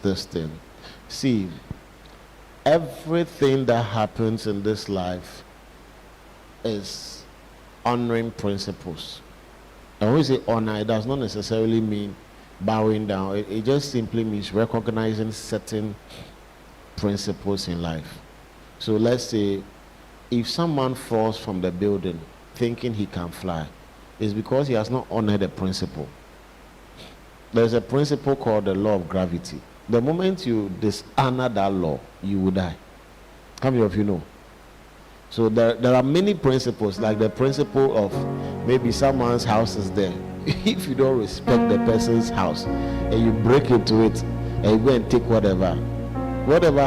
this thing. See, everything that happens in this life is honoring principles. And when we say honor, it does not necessarily mean bowing down. It just simply means recognizing certain principles in life. So let's say if someone falls from the building thinking he can fly, it's because he has not honored the principle. There's a principle called the law of gravity. The moment you dishonor that law, you will die. How many of you know? So there are many principles, like the principle of maybe someone's house is there. If you don't respect the person's house and you break into it and you go and take whatever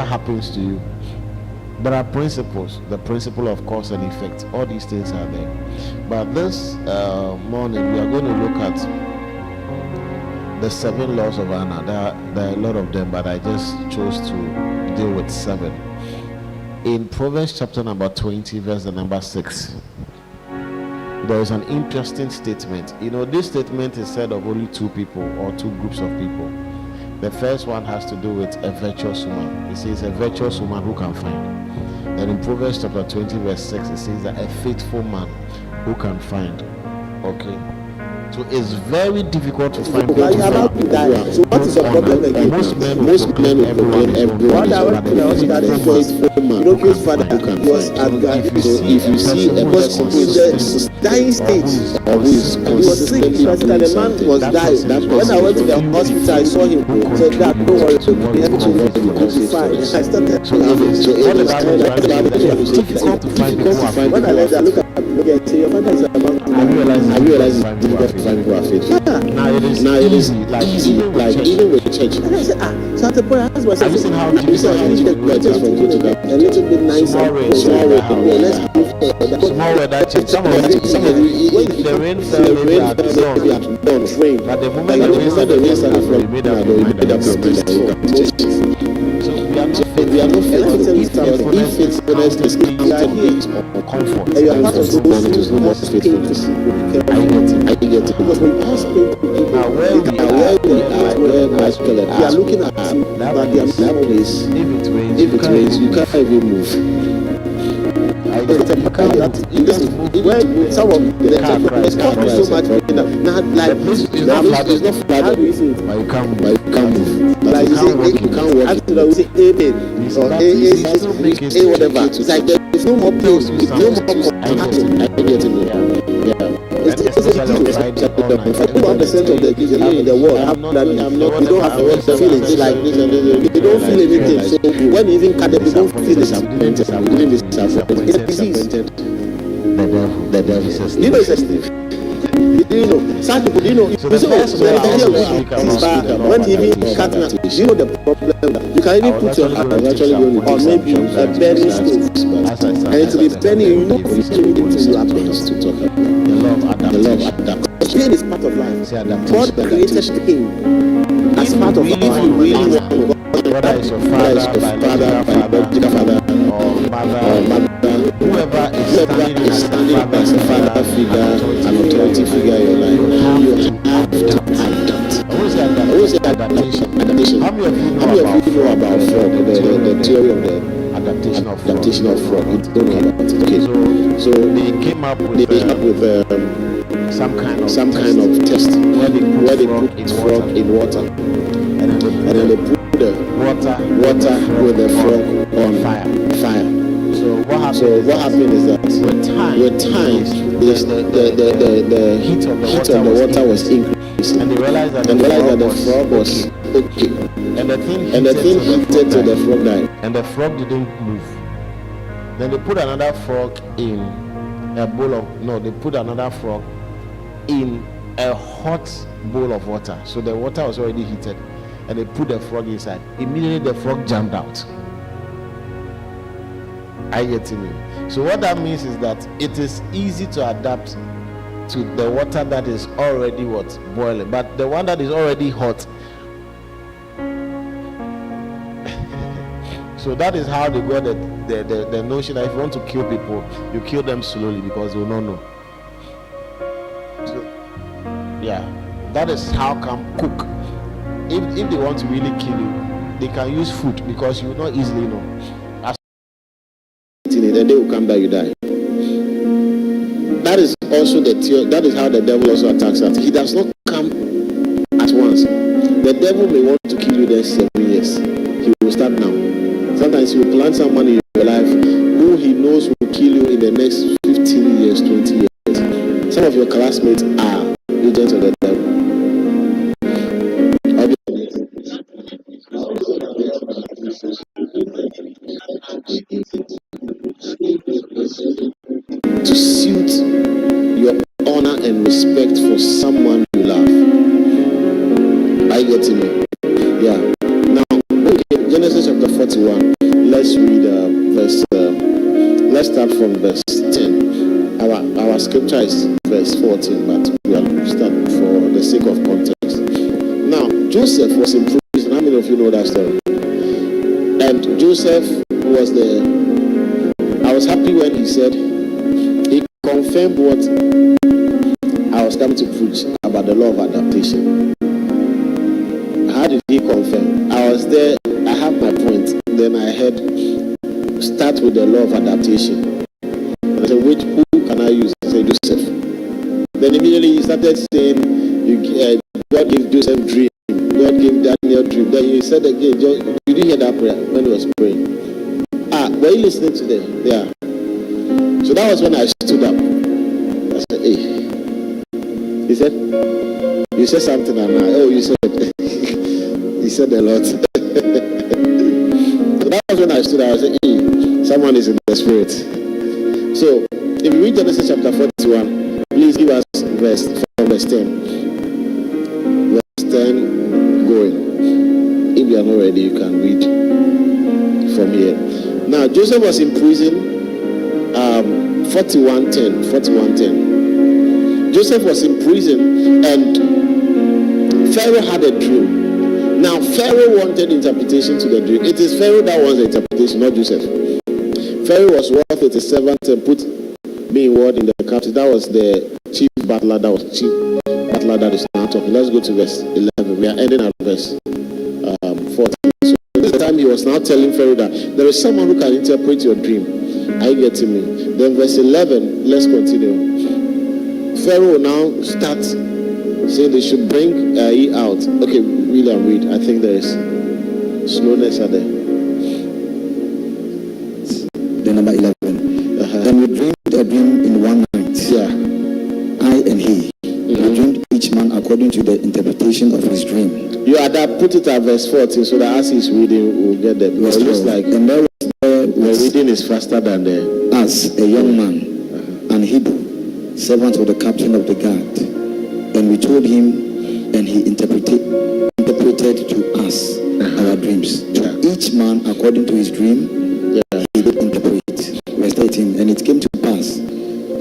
happens to you, there are principles. The principle of cause and effect. All these things are there. But this morning we are going to look at the 7 laws of honor. There are a lot of them, but I just chose to deal with 7. In Proverbs chapter number 20, verse the number 6, there is an interesting statement. You know, this statement is said of only 2 people or 2 groups of people. The first one has to do with a virtuous woman. It says a virtuous woman who can find. And in Proverbs chapter 20, verse 6, it says that a faithful man who can find. Okay. So it's very difficult to find people. So what is the problem again? Most men will proclaim everyone. What I want to know is that a faithful man, his father was at God. So if you see a person in the dying stage, he was sick, and the man was dying. When I went to the hospital, I saw him. Said that don't worry, we have to fine. I started laughing. So it is difficult to find people. When I let that look at say your father is about to die. I realize it's difficult to find people are faithful. Now it is like even with church. And I said, so at the point I asked myself, how do you say I need the letters from Portugal? A little bit nicer, small way, let's go for small way that church. Some of the rain fell, maybe at dawn, train. But the moment the rain started from, we made up so we are not faithful. If faithfulness is counted or comfort, and you are part of those who is no more faithfulness. I get it. Because when Paul speaks to people, now where we are looking at you, but they are not place. If it rains, you can't even move. When some of the cars cost so much now, like it's not flat. How do you see it? But you can't move. Like you can't walk. After we say amen or a whatever. It's like there's no more place. It's no more contact. I get it. Yeah. It's a deal. 1% of the people in the world have that. You don't have the feelings like you don't feel anything. So when you even cut them, you don't feel it. It's a disease. The devil says, you know, it's a slave. You know, some people, you know, so when you even cut it, you know the problem. You can even put your hand or maybe a burning stove, and it will be burning. You know, it's to your appendix to talk about. The love adapt. Pain is part of life. God created pain as part of life. Whether it's your father, biological father, or mother, whoever is standing as a father figure, an authority figure in your life, you have to adapt. I always say adaptation. How many of you know about frog, the theory of the adaptation of frog? You don't know about it. Okay. So they came up with some kind of test where they put frog in water, and then they put the water with the frog on fire. So what happened is that with time the heat of the water was increasing, and they realized that the frog was okay, and the thing heated till the frog died, and the frog didn't move. Then they put another frog in a bowl of they put another frog in a hot bowl of water. So the water was already heated, and they put the frog inside. Immediately the frog jumped out. I get me. So what that means is that it is easy to adapt to the water that is already boiling, but the one that is already hot. So that is how they got the notion that if you want to kill people, you kill them slowly because they will not know. So, yeah, that is how come cook. If they want to really kill you, they can use food because you will not easily know. And they will come that you die. That is also that is how the devil also attacks us. He does not come at once. The devil may want to kill you there 7 years. He will start now. Sometimes he will plant someone in your life who he knows will kill you in the next 15 years, 20 years. Some of your classmates are agents of the devil. To suit your honor and respect for someone you love. Are you getting me? Yeah. Now, okay, Genesis chapter 41. Let's read verse. Let's start from verse 10. Our scripture is verse 14, but we will start for the sake of context. Now, Joseph was in prison. How many of you know that story? And Joseph was there. I was happy when he said he confirmed what I was coming to preach about the law of adaptation. How did he confirm? I was there. I have my point. Then I heard start with the law of adaptation. I said, who can I use? I said, Joseph. Then immediately he started saying, God gave Joseph dream. God gave Daniel dream. Then he said again, you didn't hear that prayer when he was praying. Were you listening to them? Yeah. So that was when I stood up. I said, hey. He said, you said something, and you said, he said a lot. So that was when I stood up. I said, hey, someone is in the spirit. So if you read Genesis chapter 41, please give us verse 10. Verse 10 going. If you are not ready, you can read from here. Now, Joseph was in prison. 41:10. Joseph was in prison, and Pharaoh had a dream. Now, Pharaoh wanted interpretation to the dream. It is Pharaoh that wants the interpretation, not Joseph. Pharaoh was worth it, his servant, and put me in ward in the captive. That was the chief butler. That is now talking. Let's go to verse 11. We are ending at verse 14. So this time he was now telling Pharaoh that there is someone who can interpret your dream. Are you getting me? Then verse 11, let's continue. Pharaoh now starts saying they should bring ye out. Okay, read. I think there is slowness at there. The number 11. Then we dreamed a dream in one night. Yeah. I and he. We dreamed each man according to the interpretation of his dream. You are that, put it at verse 14 so that as he's reading, we'll get there. It looks like and there the reading is faster than us, a young man, an Hebrew, servant of the captain of the guard. And we told him, and he interpreted to us our dreams. To each man according to his dream, he did interpret. Verse 13, and it came to pass,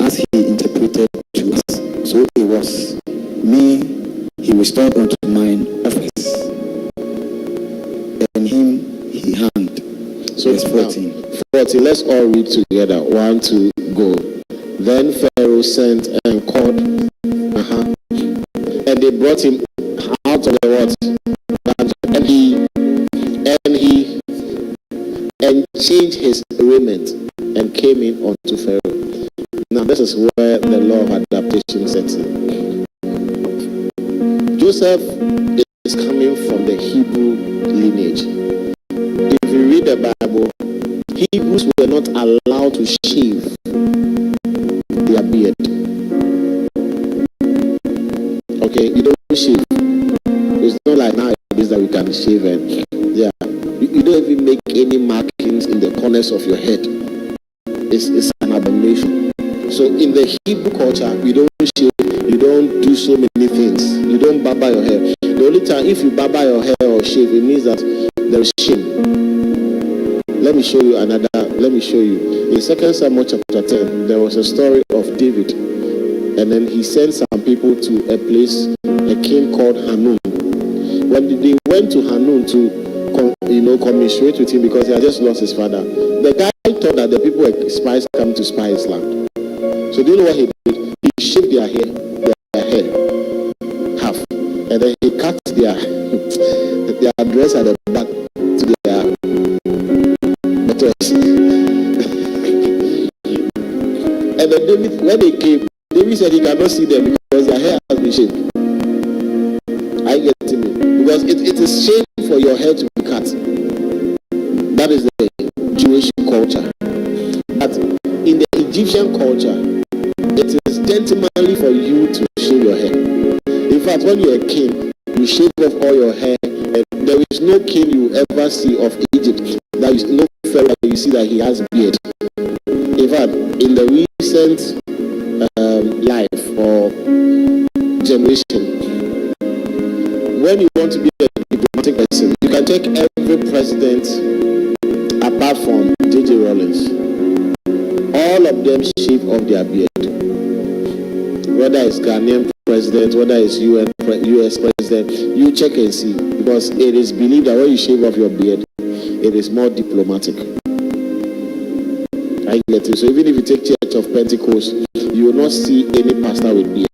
as he interpreted to us, so it was. Me, he restored unto mine office, and him he hanged. So verse 14. 14, let's all read together. 1, 2, go. Then Pharaoh sent and called, and they brought him out of the water, and changed his raiment and came in unto Pharaoh. Now this is where the law of adaptation sets in. Joseph is coming from the Hebrew lineage. If you read the Bible, Hebrews were not allowed to shave their beard. Okay, you don't shave. It's not like nowadays that we can shave and you don't even make any markings in the corners of your head. It's an abomination. So in the Hebrew culture, you don't shave, you don't do so many things. You don't barber your hair. The only time if you barber your hair or shave, it means that there is shame. Let me show you. In 2 Samuel chapter 10, there was a story of David, and then he sent some people to a place, a king called Hanun. When they went to Hanun to commiserate with him because he had just lost his father, the guy thought that the people were spies come to spy his land. So do you know what he did? He shaved their hair half, and then he cut their dress at the back. And then David, when they came, David said he cannot see them because their hair has been shaved. Are you getting me? Because it is shame for your hair to be cut. That is the Jewish culture. But in the Egyptian culture, it is gentlemanly for you to shave your hair. In fact, when you're a king, you shave off all your hair, and there is no king you ever see of Egypt that is no pharaoh you see that he has beard. In fact, in the recent life or generation, when you want to be a diplomatic person, you can take every president apart from J.J. Rollins. All of them shave off their beard. Whether it's Ghanaian president, whether it's US president, you check and see, because it is believed that when you shave off your beard, it is more diplomatic. I get it. So even if you take Church of Pentecost, you will not see any pastor with beard.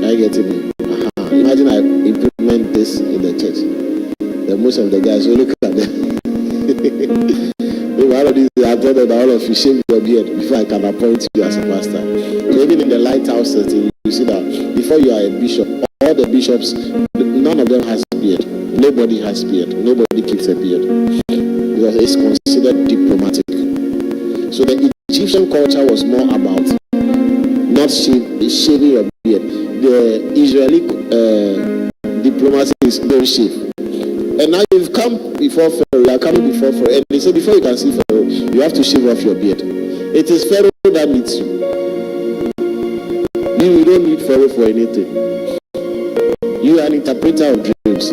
I get it. Imagine I implement this in the church. Then most of the guys will look at them. One of these, I told them that all of you shave your beard before I can appoint you as a pastor. So even in the lighthouse setting, you see that before you are a bishop, all the bishops, none of them has beard. Nobody has beard. Nobody keeps a beard because it's considered diplomatic. So the Egyptian culture was more about not shaving your beard. The Israeli diplomacy is don't shave. And now you've come before Pharaoh, you are coming before Pharaoh, and they say before you can see Pharaoh, you have to shave off your beard. It is Pharaoh that needs you. You don't need Pharaoh for anything. You are an interpreter of dreams.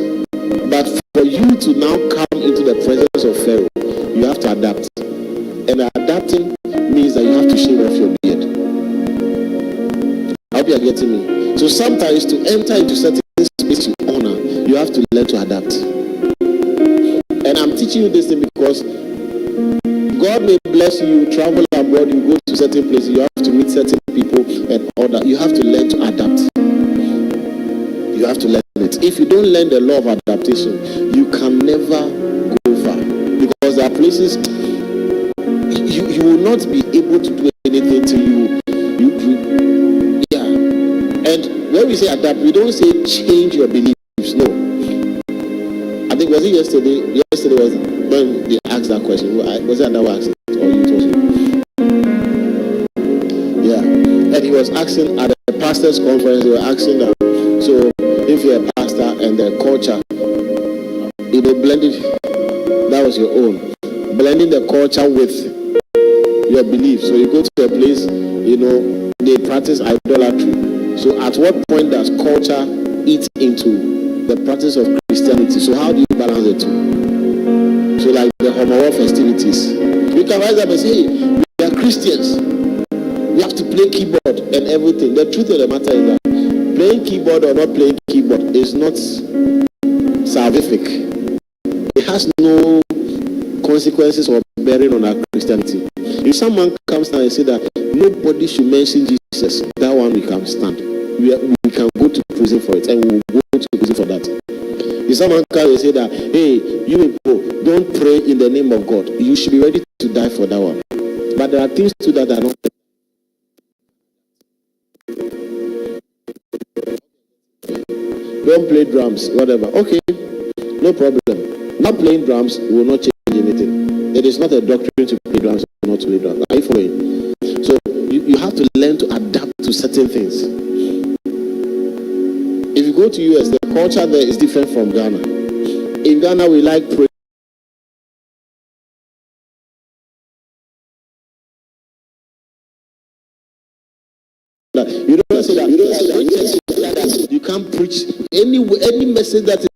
But for you to now come into the presence of Pharaoh, you have to adapt. And adapting means that you have to shave off your beard. I hope you are getting me. So sometimes to enter into certain spaces you honor, you have to learn to adapt. And I'm teaching you this thing because God may bless you, travel abroad, you go to certain places, you have to meet certain people and all that. You have to learn to adapt. You have to learn it. If you don't learn the law of adaptation, you can never go far. Because there are places you will not be able to do anything till you yeah. And when we say adapt, we don't say change your beliefs. No. I think was it yesterday? Yesterday was when they asked that question. Was it another asked it, or you told him? Yeah. And he was asking at the pastors' conference. They were asking that. So if you're a pastor and the culture, blended, that was your own. Blending the culture with your belief. So you go to a place, they practice idolatry. So at what point does culture eat into the practice of Christianity? So how do you balance the two? So like the Homowa festivities, you can rise up and say, hey, we are Christians. We have to play keyboard and everything. The truth of the matter is that playing keyboard or not playing keyboard is not salvific. It has no consequences or bearing on our Christianity. If someone comes down and say that nobody should mention Jesus, that one we can stand. We can go to prison for it, and we will go to prison for that. If someone comes and say that, hey, you people don't pray in the name of God, you should be ready to die for that one. But there are things to that are not. Don't play drums, whatever. Okay, no problem. Not playing drums will not change anything. It is not a doctrine to play drums or not to play drums. Are you following? So you have to learn to adapt to certain things. If you go to US, the culture there is different from Ghana. In Ghana, we like prayer. You don't say that. You can't preach any message that